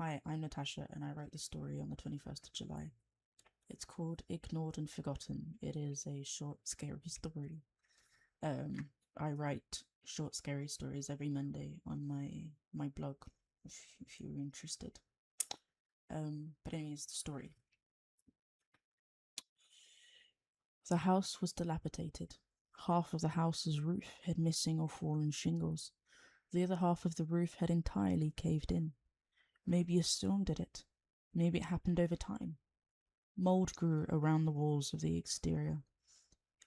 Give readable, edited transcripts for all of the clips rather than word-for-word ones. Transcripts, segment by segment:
Hi, I'm Natasha, and I wrote the story on the 21st of July. It's called Ignored and Forgotten. It is a short, scary story. I write short, scary stories every Monday on my blog, if you're interested. But anyways, the story. The house was dilapidated. Half of the house's roof had missing or fallen shingles. The other half of the roof had entirely caved in. Maybe a storm did it. Maybe it happened over time. Mold grew around the walls of the exterior.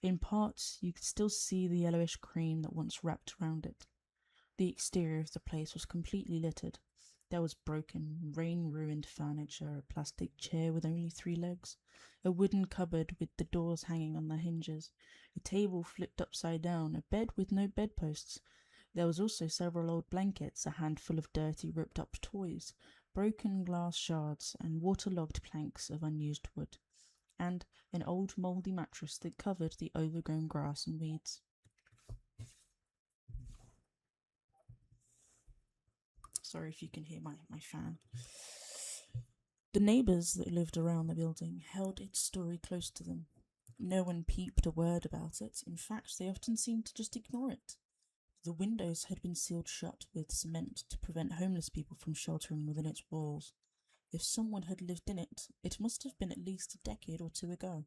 In parts, you could still see the yellowish cream that once wrapped around it. The exterior of the place was completely littered. There was broken, rain-ruined furniture, a plastic chair with only 3 legs, a wooden cupboard with the doors hanging on their hinges, a table flipped upside down, a bed with no bedposts. There was also several old blankets, a handful of dirty, ripped-up toys, broken glass shards, and waterlogged planks of unused wood, and an old mouldy mattress that covered the overgrown grass and weeds. Sorry if you can hear my fan. The neighbours that lived around the building held its story close to them. No one peeped a word about it. In fact, they often seemed to just ignore it. The windows had been sealed shut with cement to prevent homeless people from sheltering within its walls. If someone had lived in it, it must have been at least a decade or 2 ago.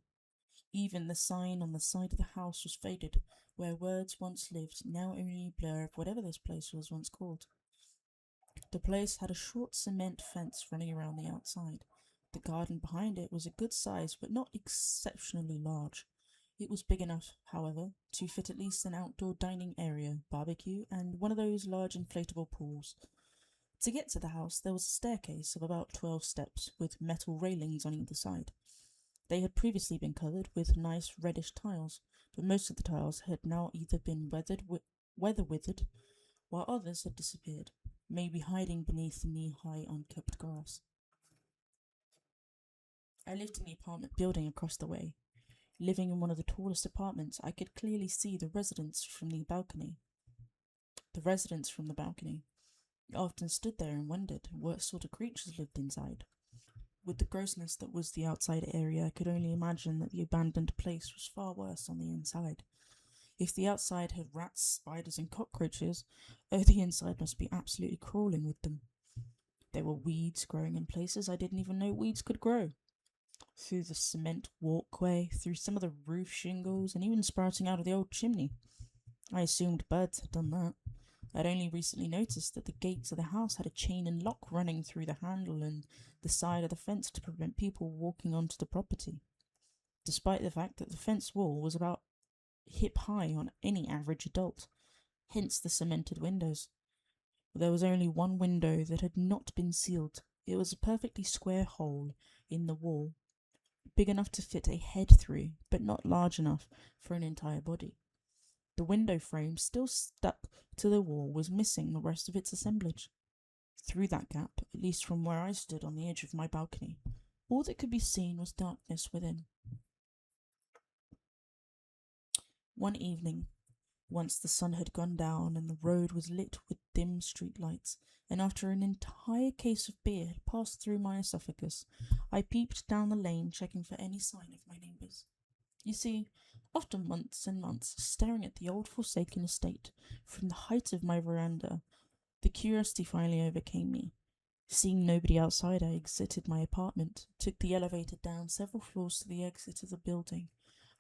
Even the sign on the side of the house was faded, where words once lived, now only a blur of whatever this place was once called. The place had a short cement fence running around the outside. The garden behind it was a good size, but not exceptionally large. It was big enough, however, to fit at least an outdoor dining area, barbecue, and one of those large inflatable pools. To get to the house, there was a staircase of about 12 steps, with metal railings on either side. They had previously been covered with nice reddish tiles, but most of the tiles had now either been weather-withered, while others had disappeared, maybe hiding beneath the knee-high unkept grass. I lived in the apartment building across the way. Living in one of the tallest apartments, I could clearly see the residents from the balcony. I often stood there and wondered what sort of creatures lived inside. With the grossness that was the outside area, I could only imagine that the abandoned place was far worse on the inside. If the outside had rats, spiders, and cockroaches, the inside must be absolutely crawling with them. There were weeds growing in places I didn't even know weeds could grow. Through the cement walkway, through some of the roof shingles, and even sprouting out of the old chimney. I assumed birds had done that. I'd only recently noticed that the gates of the house had a chain and lock running through the handle and the side of the fence to prevent people walking onto the property, despite the fact that the fence wall was about hip high on any average adult, hence the cemented windows. There was only one window that had not been sealed. It was a perfectly square hole in the wall, big enough to fit a head through, but not large enough for an entire body. The window frame, still stuck to the wall, was missing the rest of its assemblage. Through that gap, at least from where I stood on the edge of my balcony, all that could be seen was darkness within. One evening, once the sun had gone down and the road was lit with dim street lights, and after an entire case of beer had passed through my esophagus, I peeped down the lane, checking for any sign of my neighbours. You see, after months and months staring at the old forsaken estate from the height of my veranda, the curiosity finally overcame me. Seeing nobody outside, I exited my apartment, took the elevator down several floors to the exit of the building.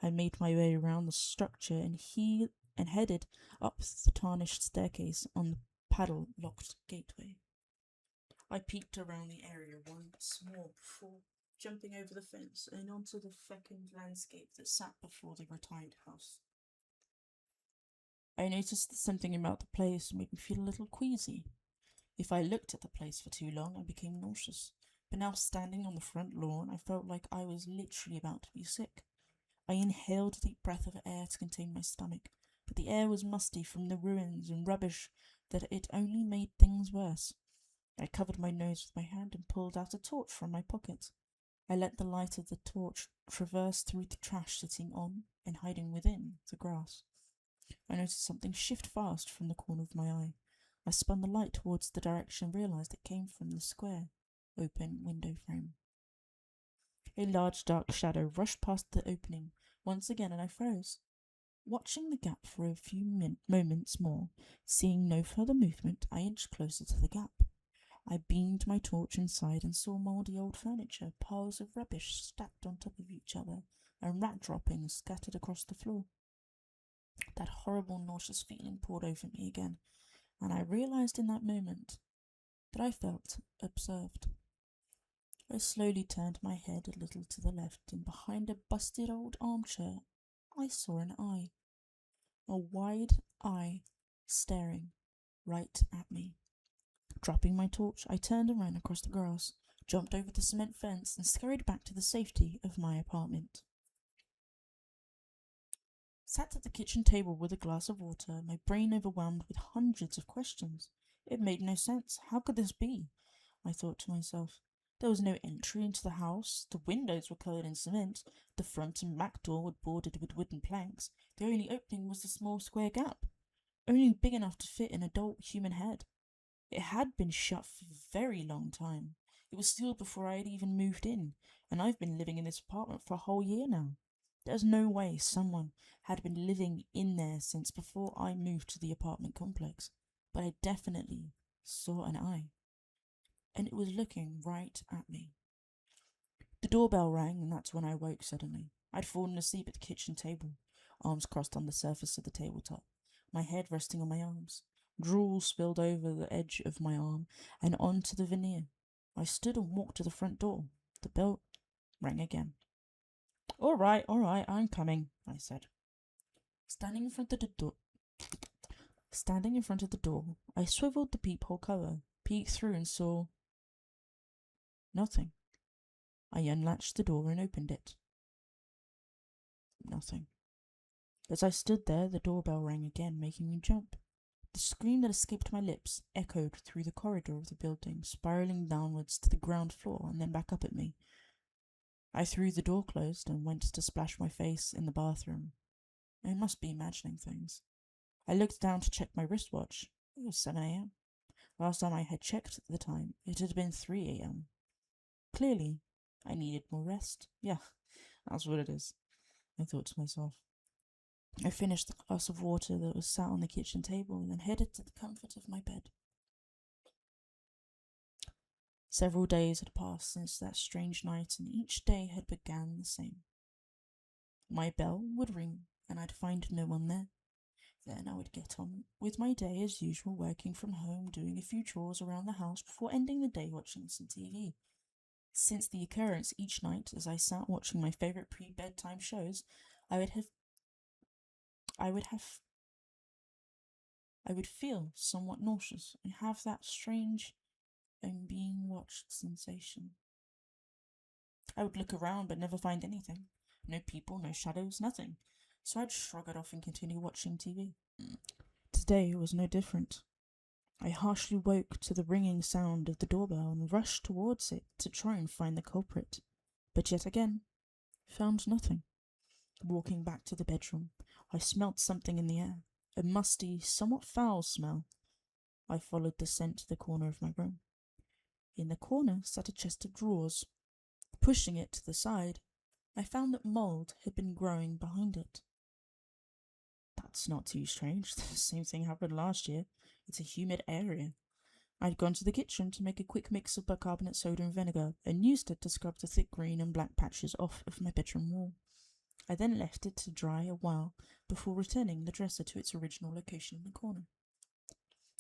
I made my way around the structure and headed up the tarnished staircase on the paddle-locked gateway. I peeked around the area once more before jumping over the fence and onto the fecund landscape that sat before the retired house. I noticed that something about the place made me feel a little queasy. If I looked at the place for too long, I became nauseous. But now, standing on the front lawn, I felt like I was literally about to be sick. I inhaled a deep breath of air to contain my stomach, but the air was musty from the ruins and rubbish that it only made things worse. I covered my nose with my hand and pulled out a torch from my pocket. I let the light of the torch traverse through the trash sitting on and hiding within the grass. I noticed something shift fast from the corner of my eye. I spun the light towards the direction and realized it came from the square. open window frame. A large dark shadow rushed past the opening once again, and I froze. Watching the gap for a few moments more, seeing no further movement, I inched closer to the gap. I beamed my torch inside and saw mouldy old furniture, piles of rubbish stacked on top of each other, and rat droppings scattered across the floor. That horrible nauseous feeling poured over me again, and I realized in that moment that I felt observed. I slowly turned my head a little to the left, and behind a busted old armchair I saw an eye. A wide eye staring right at me. Dropping my torch, I turned and ran across the grass, jumped over the cement fence, and scurried back to the safety of my apartment. Sat at the kitchen table with a glass of water, my brain overwhelmed with hundreds of questions. It made no sense. How could this be? I thought to myself. There was no entry into the house. The windows were covered in cement. The front and back door were boarded with wooden planks. The only opening was the small square gap, only big enough to fit an adult human head. It had been shut for a very long time. It was sealed before I had even moved in, and I've been living in this apartment for a whole year now. There's no way someone had been living in there since before I moved to the apartment complex, but I definitely saw an eye, and it was looking right at me. The doorbell rang, and that's when I woke suddenly. I'd fallen asleep at the kitchen table, arms crossed on the surface of the tabletop, my head resting on my arms. Drool spilled over the edge of my arm and onto the veneer. I stood and walked to the front door. The bell rang again. All right, I'm coming, I said. Standing in front of the door, I swiveled the peephole cover, peeked through and saw nothing. I unlatched the door and opened it. Nothing. As I stood there, the doorbell rang again, making me jump. The scream that escaped my lips echoed through the corridor of the building, spiraling downwards to the ground floor and then back up at me. I threw the door closed and went to splash my face in the bathroom. I must be imagining things. I looked down to check my wristwatch. It was 7 a.m. Last time I had checked the time, it had been 3 a.m. Clearly, I needed more rest. Yeah, that's what it is, I thought to myself. I finished the glass of water that was sat on the kitchen table and then headed to the comfort of my bed. Several days had passed since that strange night, and each day had begun the same. My bell would ring, and I'd find no one there. Then I would get on with my day as usual, working from home, doing a few chores around the house before ending the day watching some TV. Since the occurrence each night, as I sat watching my favourite pre-bedtime shows, I would feel somewhat nauseous and have that strange I'm being watched sensation. I would look around but never find anything. No people, no shadows, nothing. So I'd shrug it off and continue watching TV. Today was no different. I harshly woke to the ringing sound of the doorbell and rushed towards it to try and find the culprit, but yet again found nothing. Walking back to the bedroom, I smelt something in the air, a musty, somewhat foul smell. I followed the scent to the corner of my room. In the corner sat a chest of drawers. Pushing it to the side, I found that mould had been growing behind it. That's not too strange. The same thing happened last year. It's a humid area. I'd gone to the kitchen to make a quick mix of bicarbonate soda and vinegar and used it to scrub the thick green and black patches off of my bedroom wall. I then left it to dry a while before returning the dresser to its original location in the corner.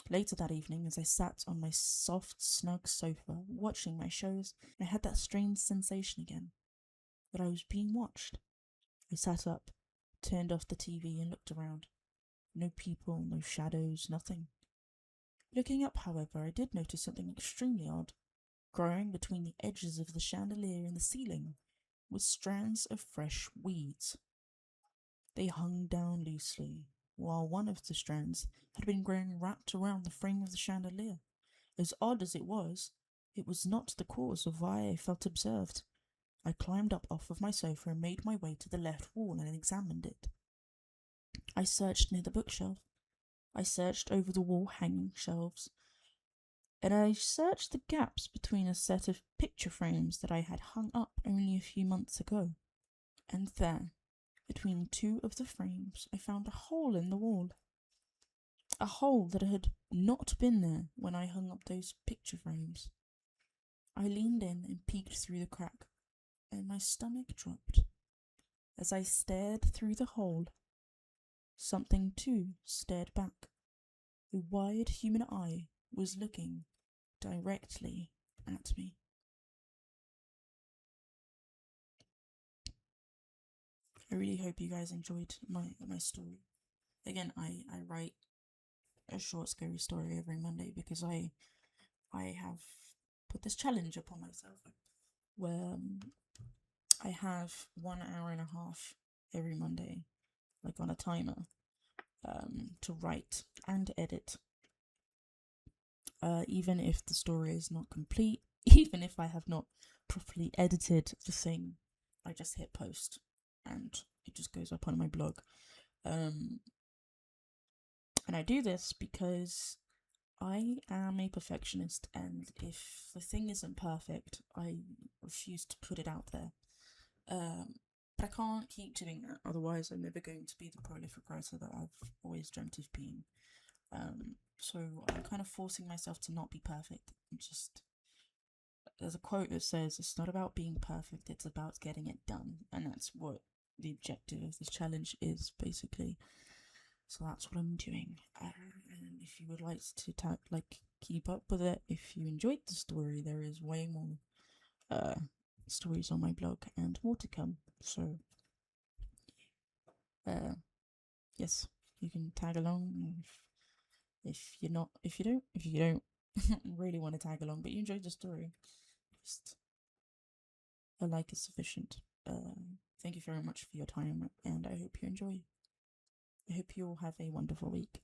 Later that evening, as I sat on my soft, snug sofa watching my shows, I had that strange sensation again, that I was being watched. I sat up, turned off the TV and looked around. No people, no shadows, nothing. Looking up, however, I did notice something extremely odd. Growing between the edges of the chandelier and the ceiling were strands of fresh weeds. They hung down loosely, while one of the strands had been growing wrapped around the frame of the chandelier. As odd as it was not the cause of why I felt observed. I climbed up off of my sofa and made my way to the left wall and examined it. I searched near the bookshelf. I searched over the wall hanging shelves. and I searched the gaps between a set of picture frames that I had hung up only a few months ago. And there, between two of the frames, I found a hole in the wall. A hole that had not been there when I hung up those picture frames. I leaned in and peeked through the crack, and my stomach dropped. As I stared through the hole, something too stared back. A wide human eye was looking directly at me. I really hope you guys enjoyed my story. Again, I write a short scary story every Monday because I have put this challenge upon myself where I have 1 hour and a half every Monday, like on a timer, to write and edit. Even if the story is not complete, even if I have not properly edited the thing, I just hit post and it just goes up on my blog. And I do this because I am a perfectionist, and if the thing isn't perfect, I refuse to put it out there. But I can't keep doing that, otherwise I'm never going to be the prolific writer that I've always dreamt of being. So I'm kind of forcing myself to not be perfect. There's a quote that says, it's not about being perfect, it's about getting it done. And that's what the objective of this challenge is, basically. So that's what I'm doing. And if you would like to keep up with it, if you enjoyed the story, there is way more stories on my blog and more to come. So yes, you can tag along if you don't really want to tag along, but you enjoyed the story, just a like is sufficient. Thank you very much for your time, and I hope you enjoy. I hope you all have a wonderful week.